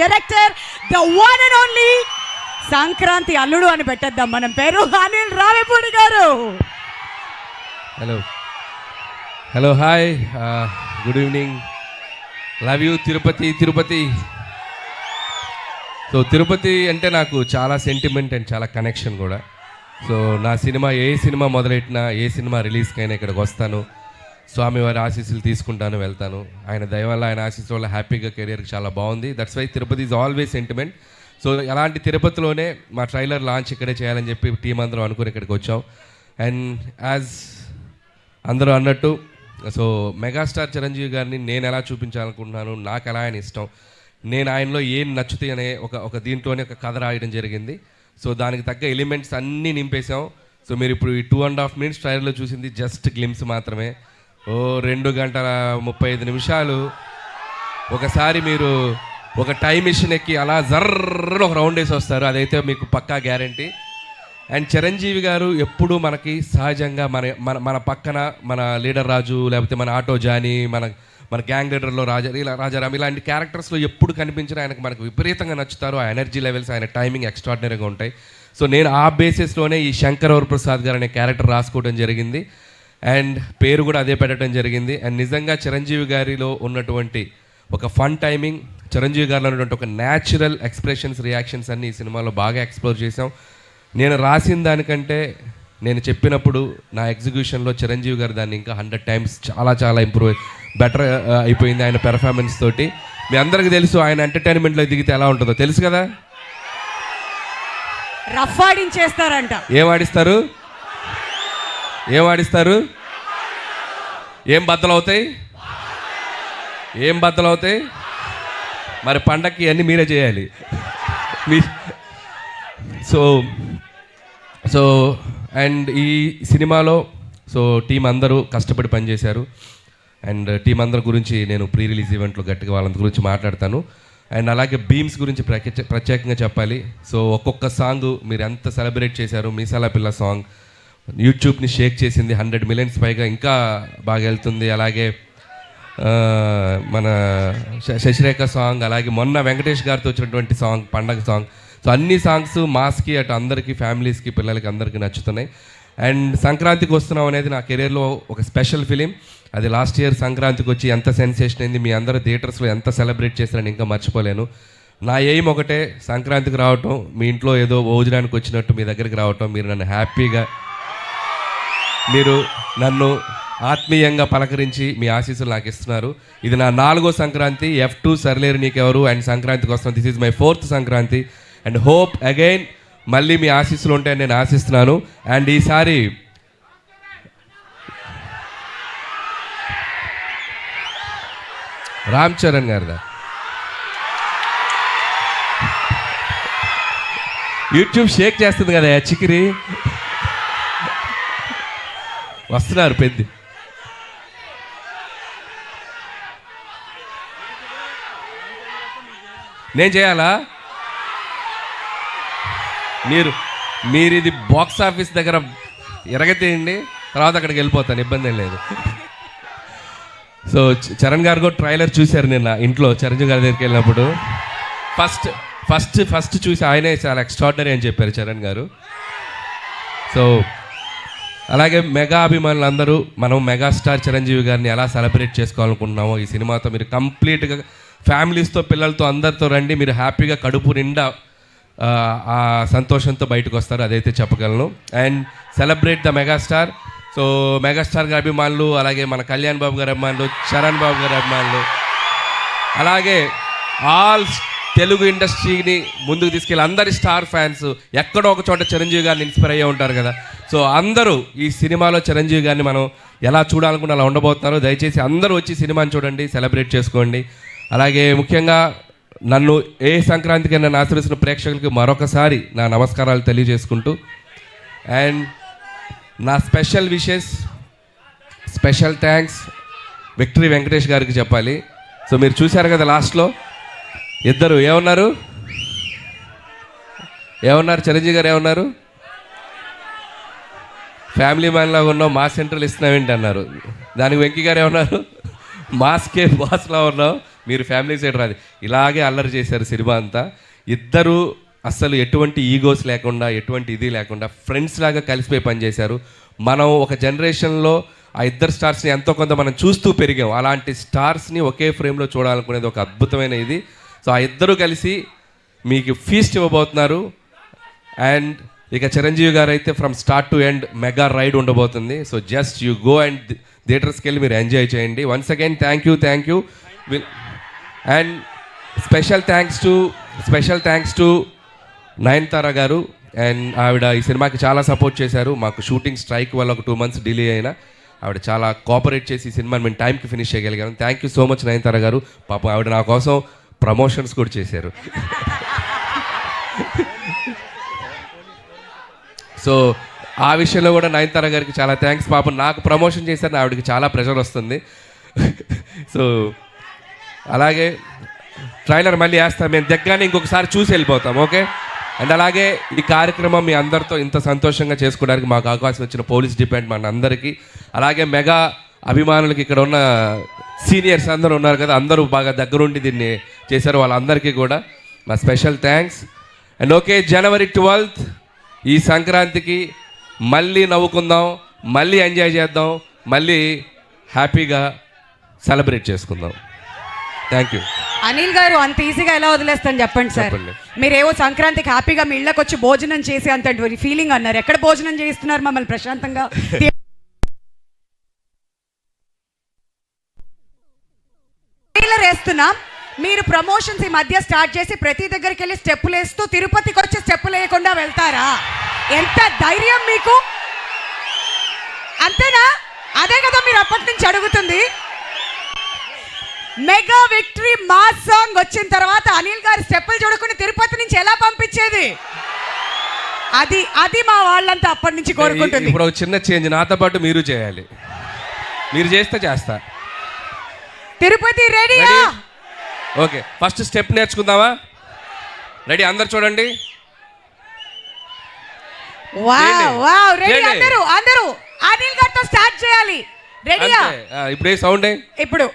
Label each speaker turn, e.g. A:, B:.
A: Director the one and only Sankranti అల్లుడు అని పెట్టేద్దాం మనం పేరు, అనిల్ రావిపూడి గారు.
B: Hello hello hi, good evening. Love you Tirupati. Tirupati so Tirupati అంటే నాకు చాలా సెంటిమెంట్ అండ్ చాలా కనెక్షన్ కూడా. సో నా సినిమా ఏ సినిమా మొదలెట్టినా, ఏ సినిమా రిలీజ్కైనా ఇక్కడికి వస్తాను, స్వామివారి ఆశీస్సులు తీసుకుంటాను, వెళ్తాను. ఆయన దయ వల్ల, ఆయన ఆశీస్సు వల్ల హ్యాపీగా కెరియర్కి చాలా బాగుంది. That's why Tirupati is always sentiment. So అలాంటి తిరుపతిలోనే మా ట్రైలర్ లాంచ్ ఇక్కడే చేయాలని చెప్పి టీం అందరం అనుకుని ఇక్కడికి వచ్చాం. అండ్ యాజ్ అందరూ అన్నట్టు, సో మెగాస్టార్ చిరంజీవి గారిని నేను ఎలా చూపించాలనుకుంటున్నాను, నాకు ఎలా ఆయన ఇష్టం, నేను ఆయనలో ఏం నచ్చుతాయి అనే ఒక దీంట్లోనే ఒక కథ రాయడం జరిగింది. సో దానికి తగ్గ ఎలిమెంట్స్ అన్నీ నింపేశాం. సో మీరు ఇప్పుడు ఈ 2.5 minutes ట్రైలర్లో చూసింది జస్ట్ గ్లిమ్స్ మాత్రమే. 2 గంటల 35 నిమిషాలు ఒకసారి మీరు ఒక టైం మిషన్ ఎక్కి అలా జర్ర ఒక రౌండ్ వేసి వస్తారు, అదైతే మీకు పక్కా గ్యారంటీ. అండ్ చిరంజీవి గారు ఎప్పుడూ మనకి సహజంగా మన పక్కన మన లీడర్ రాజు, లేకపోతే మన ఆటో జానీ, మన గ్యాంగ్ లీడర్లో రాజారాం ఇలాంటి క్యారెక్టర్స్లో ఎప్పుడు కనిపించినా ఆయనకు మనకు విపరీతంగా నచ్చుతారు. ఆ ఎనర్జీ లెవెల్స్, ఆయన టైమింగ్ ఎక్స్ట్రాడినరీగా ఉంటాయి. సో నేను ఆ బేసిస్లోనే ఈ శంకర్ వరప్రసాద్ గారు అనే క్యారెక్టర్ రాసుకోవడం జరిగింది. అండ్ పేరు కూడా అదే పెట్టడం జరిగింది. అండ్ నిజంగా చిరంజీవి గారిలో ఉన్నటువంటి ఒక ఫన్ టైమింగ్, చిరంజీవి గారిలో ఉన్నటువంటి ఒక న్యాచురల్ ఎక్స్ప్రెషన్స్, రియాక్షన్స్ అన్ని ఈ సినిమాలో బాగా ఎక్స్ప్లోర్ చేసాం. నేను రాసిన దానికంటే నేను చెప్పినప్పుడు నా ఎగ్జిక్యూషన్లో చిరంజీవి గారు దాన్ని ఇంకా 100 times చాలా ఇంప్రూవ్ బెటర్ అయిపోయింది ఆయన పెర్ఫార్మెన్స్ తోటి. మీ అందరికీ తెలుసు ఆయన ఎంటర్టైన్మెంట్లో దిగితే ఎలా ఉంటుందో తెలుసు కదా.
A: రఫ్ ఆడించేస్తారంట.
B: ఏం ఆడిస్తారు? ఏం బద్దలవుతాయి? మరి పండక్కి అన్నీ మీరే చేయాలి. సో అండ్ ఈ సినిమాలో సో టీం అందరూ కష్టపడి పనిచేశారు. అండ్ టీం అందరి గురించి నేను ప్రీ రిలీజ్ ఈవెంట్లో గట్టిగా వాళ్ళందరి గురించి మాట్లాడతాను. అండ్ అలాగే బీమ్స్ గురించి ప్రత్యేకంగా చెప్పాలి. సో ఒక్కొక్క సాంగ్ మీరు ఎంత సెలబ్రేట్ చేశారు. మీసాల పిల్ల సాంగ్ యూట్యూబ్ని షేక్ చేసింది, 100 million పైగా ఇంకా బాగా వెళ్తుంది. అలాగే మన శశిరేఖ సాంగ్, అలాగే మొన్న వెంకటేష్ గారితో వచ్చినటువంటి సాంగ్ పండగ సాంగ్. సో అన్ని సాంగ్స్ మాస్కి అటు అందరికీ, ఫ్యామిలీస్కి, పిల్లలకి అందరికీ నచ్చుతున్నాయి. అండ్ సంక్రాంతికి వస్తున్నాం అనేది నా కెరీర్లో ఒక స్పెషల్ ఫిలిం. అది లాస్ట్ ఇయర్ సంక్రాంతికి వచ్చి ఎంత సెన్సేషన్ అయింది, మీ అందరూ థియేటర్స్లో ఎంత సెలబ్రేట్ చేశారని ఇంకా మర్చిపోలేను. నా ఎయిమ్ ఒకటే, సంక్రాంతికి రావటం, మీ ఇంట్లో ఏదో భోజనానికి వచ్చినట్టు మీ దగ్గరికి రావటం, మీరు నన్ను హ్యాపీగా, మీరు నన్ను ఆత్మీయంగా పలకరించి మీ ఆశీస్సులు నాకు ఇస్తున్నారు. ఇది నా 4వ సంక్రాంతి. F2 సర్లేరు నీకెవరు అండ్ సంక్రాంతికి వస్తున్నాను. This is my 4th Sankranti. And hope again మళ్ళీ మీ ఆశీస్సులు ఉంటాయని నేను ఆశిస్తున్నాను. అండ్ ఈసారి రామ్ చరణ్ గారిదా యూట్యూబ్ షేక్ చేస్తుంది కదా చికిరి, వస్తున్నారు పెద్ద. నేను చేయాలా? మీరు ఇది బాక్స్ ఆఫీస్ దగ్గర ఎరగతేయండి, తర్వాత అక్కడికి వెళ్ళిపోతాను, ఇబ్బంది ఏం లేదు. సో చరణ్ గారు కూడా ట్రైలర్ చూశారు నిన్న ఇంట్లో చిరంజీవి గారి దగ్గరికి వెళ్ళినప్పుడు. ఫస్ట్ చూసి ఆయనే చాలా ఎక్స్ట్రాడినరీ అని చెప్పారు చరణ్ గారు. సో అలాగే మెగా అభిమానులు అందరూ మనం మెగాస్టార్ చిరంజీవి గారిని ఎలా సెలబ్రేట్ చేసుకోవాలనుకుంటున్నామో ఈ సినిమాతో మీరు కంప్లీట్గా ఫ్యామిలీస్తో, పిల్లలతో అందరితో రండి. మీరు హ్యాపీగా కడుపు నిండా ఆ సంతోషంతో బయటకు వస్తారు, అదైతే చెప్పగలను. And celebrate the megastar. So megastar గారి అభిమానులు, అలాగే మన కళ్యాణ్ బాబు గారి అభిమానులు, చరణ్ బాబు గారి అభిమానులు, అలాగే ఆల్ తెలుగు ఇండస్ట్రీని ముందుకు తీసుకెళ్ళి అందరి స్టార్ ఫ్యాన్స్ ఎక్కడో ఒక చోట చిరంజీవి గారిని ఇన్స్పైర్ అయ్యే ఉంటారు కదా. సో అందరూ ఈ సినిమాలో చిరంజీవి గారిని మనం ఎలా చూడాలనుకుంటే అలా ఉండబోతున్నారు. దయచేసి అందరూ వచ్చి సినిమాని చూడండి, సెలబ్రేట్ చేసుకోండి. అలాగే ముఖ్యంగా నన్ను ఏ సంక్రాంతికి నన్ను ఆశీర్వదిస్తున్న ప్రేక్షకులకి మరొకసారి నా నమస్కారాలు తెలియజేసుకుంటూ, అండ్ నా special wishes, special thanks victory Venkatesh గారికి చెప్పాలి. సో మీరు చూశారు కదా లాస్ట్లో ఇద్దరు ఏమన్నారు చిరంజీవి గారు ఏమన్నారు, ఫ్యామిలీ మ్యాన్ లాగా ఉన్నావు, మా సెంట్రల్ ఇస్తున్నావేంటి అన్నారు. దానికి వెంకీ గారు ఏమన్నారు, మాస్కే బాస్లా ఉన్నావు, మీరు ఫ్యామిలీ సైడ్ రాదు. ఇలాగే అల్లరి చేశారు సినిమా అంతా. ఇద్దరు అస్సలు ఎటువంటి ఈగోస్ లేకుండా, ఎటువంటి ఇది లేకుండా ఫ్రెండ్స్ లాగా కలిసిపోయి పనిచేశారు. మనం ఒక జనరేషన్లో ఆ ఇద్దరు స్టార్స్ని ఎంతో కొంత మనం చూస్తూ పెరిగాం. అలాంటి స్టార్స్ని ఒకే ఫ్రేమ్లో చూడాలనుకునేది ఒక అద్భుతమైన ఇది. సో ఆ ఇద్దరు కలిసి మీకు ఫీస్ట్ ఇవ్వబోతున్నారు. అండ్ ఇక చిరంజీవి గారు అయితే from start to end mega ride ఉండబోతుంది. So just you go and థియేటర్స్కి వెళ్ళి మీరు ఎంజాయ్ చేయండి. Once again thank you. And special thanks to Nayanthara గారు. అండ్ ఆవిడ ఈ సినిమాకి చాలా సపోర్ట్ చేశారు. మాకు షూటింగ్ స్ట్రైక్ వల్ల ఒక 2 months డిలే అయినా ఆవిడ చాలా కోఆపరేట్ చేసి ఈ సినిమాని మేము టైంకి ఫినిష్ చేయగలిగాను. Thank you so much Nayanthara గారు. పాపం ఆవిడ నా కోసం ప్రమోషన్స్ కూడా చేశారు. సో ఆ విషయంలో కూడా నయనతార గారికి చాలా థ్యాంక్స్. పాపం నాకు ప్రమోషన్ చేశారని ఆవిడకి చాలా ప్రెషర్ వస్తుంది. సో అలాగే ట్రైలర్ మళ్ళీ వేస్తాం, మేము దగ్గరనే ఇంకొకసారి చూసి వెళ్ళిపోతాం. ఓకే. అండ్ అలాగే ఈ కార్యక్రమం మీ అందరితో ఇంత సంతోషంగా చేసుకోవడానికి మాకు అవకాశం ఇచ్చిన పోలీస్ డిపార్ట్మెంట్ అందరికీ, అలాగే మెగా అభిమానులకి, ఇక్కడ ఉన్న సీనియర్స్ అందరూ ఉన్నారు కదా, అందరూ బాగా దగ్గరుండి దీన్ని చేశారు, వాళ్ళందరికీ కూడా మా special thanks. And okay, January 12th ఈ సంక్రాంతికి మళ్ళీ నవ్వుకుందాం, మళ్ళీ ఎంజాయ్ చేద్దాం, మళ్ళీ హ్యాపీగా సెలబ్రేట్ చేసుకుందాం. Thank you.
A: అనిల్ గారు, అంత ఈజీగా ఎలా వదిలేస్తాను చెప్పండి సార్.
B: చెప్పండి.
A: మీరేవో సంక్రాంతికి హ్యాపీగా మీ ఇళ్ళకి వచ్చి భోజనం చేసి అంత ఫీలింగ్ అన్నారు. ఎక్కడ భోజనం చేయిస్తున్నారు మమ్మల్ని ప్రశాంతంగా? ట్రైలర్ వేస్తున్నాం, మీరు ప్రమోషన్స్ ఈ మధ్య స్టార్ట్ చేసి ప్రతి దగ్గరికి వెళ్ళి స్టెప్పులు వేస్తూ తిరుపతికి వచ్చి స్టెప్పులు వేయకుండా వెళ్తారా? ఎంత ధైర్యం మీకు! అంతేనా? అదే కదా మీరు అప్పటి నుంచి అడుగుతుంది. మెగా విక్టరీ మాస్ సాంగ్ వచ్చిన తర్వాత అనిల్ గారు స్టెప్పులు చూడకుండా తిరుపతి నుంచి ఎలా పంపించేది? అది మా వాళ్ళంతా అప్పటి నుంచి కోరుకుంటుంది.
B: ఇప్పుడు ఒక చిన్న చేంజ్, నాతో పాటు మీరు చేయాలి. మీరు చేస్తే చేస్తా.
A: తిరుపతి రెడీయా?
B: ఓకే, ఫస్ట్ స్టెప్ నేర్చుకుందామా? రెడీ? అందరు చూడండి.
A: వావ్ రెడీ అందరూ అనిల్ గారితో స్టార్ట్ చేయాలి. రెడీయా?
B: ఇప్పుడు ఏ సౌండ్?
A: ఇప్పుడు